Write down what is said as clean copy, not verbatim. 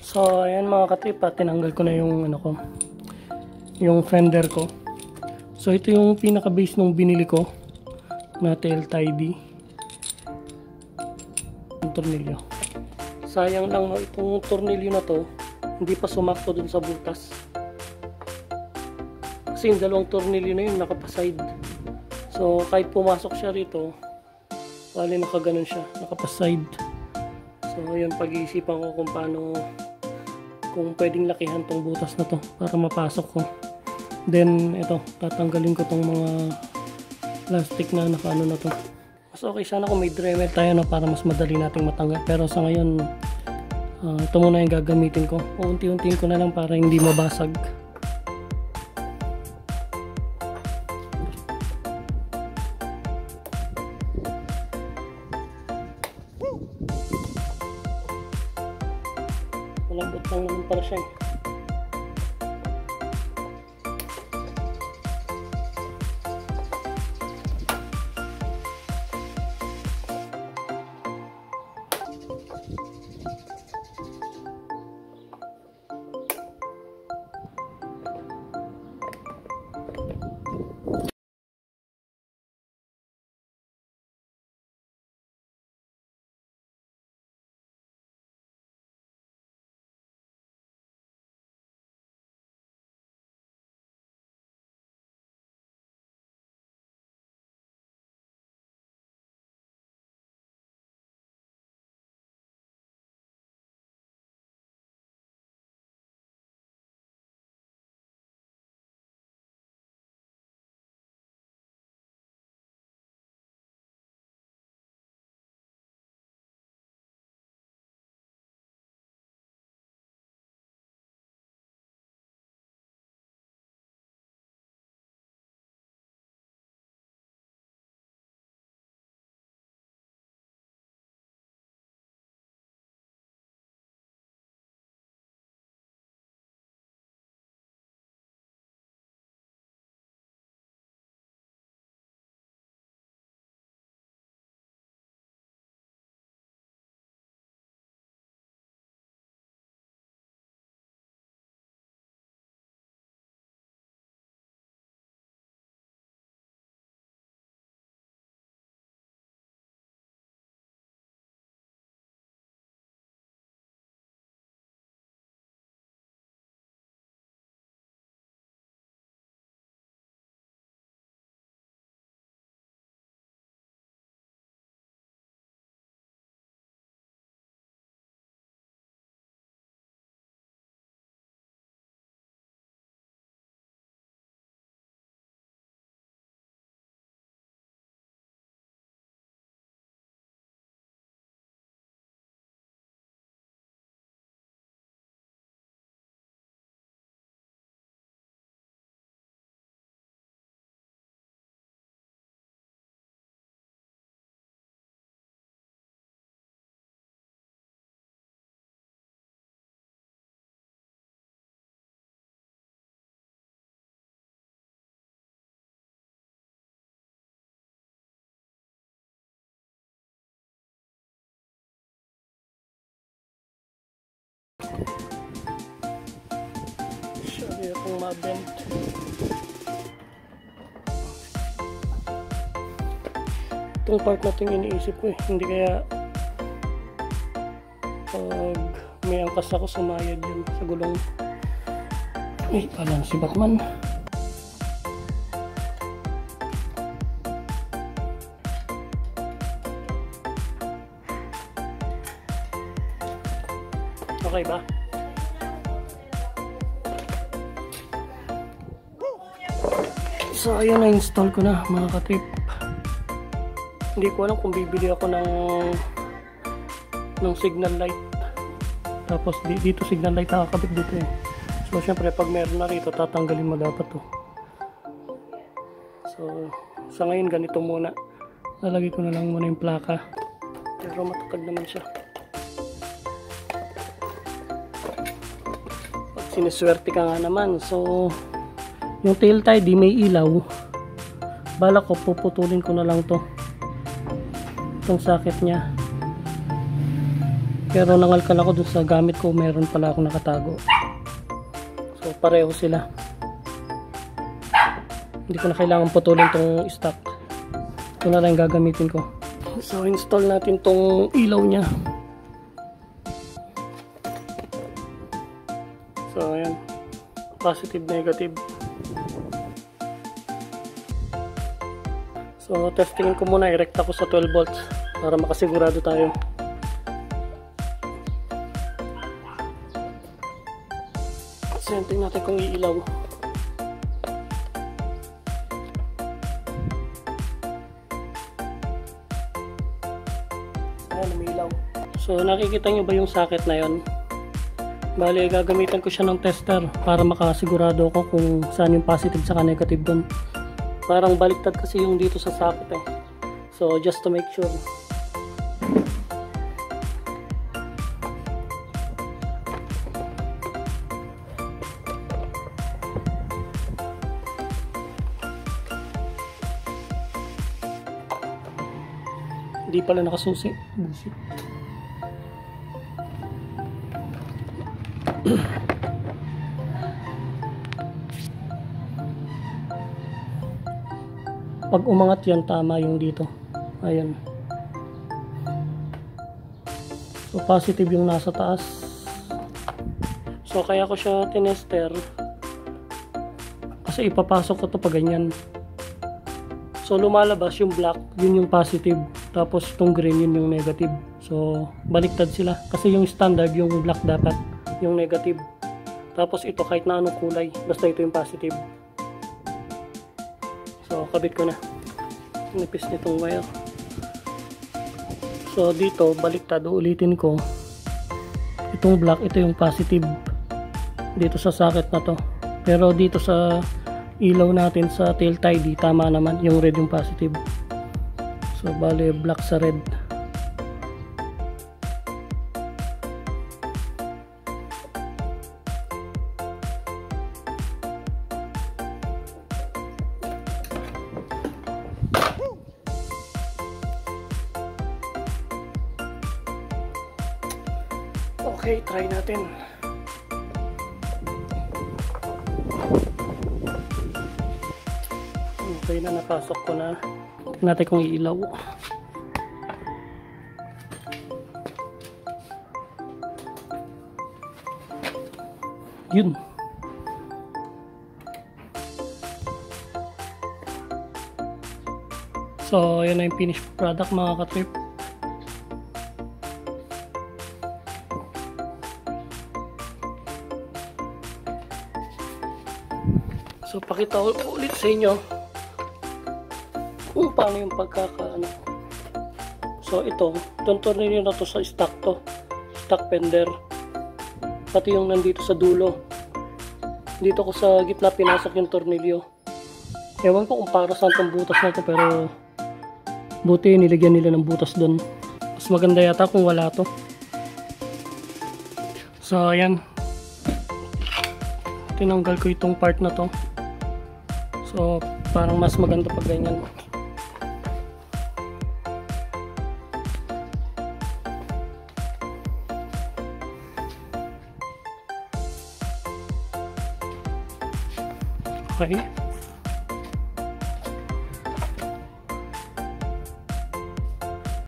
So ayan mga katrip, tinanggal ko na yung ano ko, yung fender ko. So ito yung pinaka base nung binili ko na tail tidy, yung tornilyo. Sayang lang no, itong tornilyo na to hindi pa sumakto dun sa butas, kasi yung dalawang tornilyo na yun nakapaside. So kahit pumasok siya rito, bali nakaganon siya, nakapaside. So yun, pag-iisipan ko kung paano, kung pwedeng lakihan tong butas na to para mapasok ko. Then ito, tatanggalin ko tong mga plastic na nakaano na to. Mas okay sana kung may Dremel tayo na para mas madali nating matanggal, pero sa ngayon ito muna yung gagamitin ko. Unti-untiin ko na lang para hindi mabasag. Malambot lang naman para siya. Sorry akong mabend. Itong part na ito yung iniisip ko eh. Hindi kaya pag may angkas ako sumayad yun sa gulong. Ay, pala si Batman. Okay ba? So ayun, na-install ko na mga katrip. Hindi ko alam kung bibili ako ng signal light. Tapos dito signal light nakakabit dito eh. So syempre pag meron na rito, tatanggalin mo dapat to. So sa ngayon ganito muna. Lalagay ko na lang muna yung plaka. Pero matatag naman siya. Pag siniswerte ka nga naman, so yung tail tie di may ilaw, balak ko puputulin ko na lang to, itong socket nya. Pero nangalkal ako dun sa gamit ko, meron pala ako nakatago. So pareho sila. Hindi ko na kailangan putulin tong stock. Ito na lang gagamitin ko. So install natin tong ilaw nya. So ayan, positive, negative. So testingin ko muna, i-recta ko sa 12 volts para makasigurado tayo. Senting natin kung iilaw. Ayan, umilaw. So nakikita nyo ba yung socket na yon? Bali, gagamitan ko siya ng tester para makasigurado ako kung saan yung positive saka negative doon. Parang baliktad kasi yung dito sa socket eh. So just to make sure. Hindi pala nakasusi. Busit. Pag umangat yan, tama yung dito. Ayan. So positive yung nasa taas. So kaya ko siya tinester kasi ipapasok ko to pag ganyan. So lumalabas yung black, yun yung positive. Tapos itong green, yun yung negative. So baliktad sila. Kasi yung standard, yung black dapat, yung negative. Tapos ito kahit na anong kulay, basta ito yung positive. So kabit ko na. Nipis nitong wire. So dito, baliktad, ulitin ko. Itong black, ito yung positive. Dito sa socket na to. Pero dito sa ilaw natin sa tail tidy, tama naman, yung red yung positive. So bali black sa red. Okay, try natin. Okay na, napasok ko na. Tignan natin kung iilaw. Yun. So, yun na yung finished product mga ka-trip. So, pakita ulit sa inyo kung paano yung pagkakaano. So itong tornilyo na to sa stock to, stock fender, pati yung nandito sa dulo. Dito ko sa gitna pinasok yung tornilyo. Ewan ko kung para saan tong butas na to, pero buti nilagyan nila ng butas doon. Mas maganda yata kung wala to. So ayan, tinanggal ko itong part na to. So parang mas maganda pag ganyan. Okay.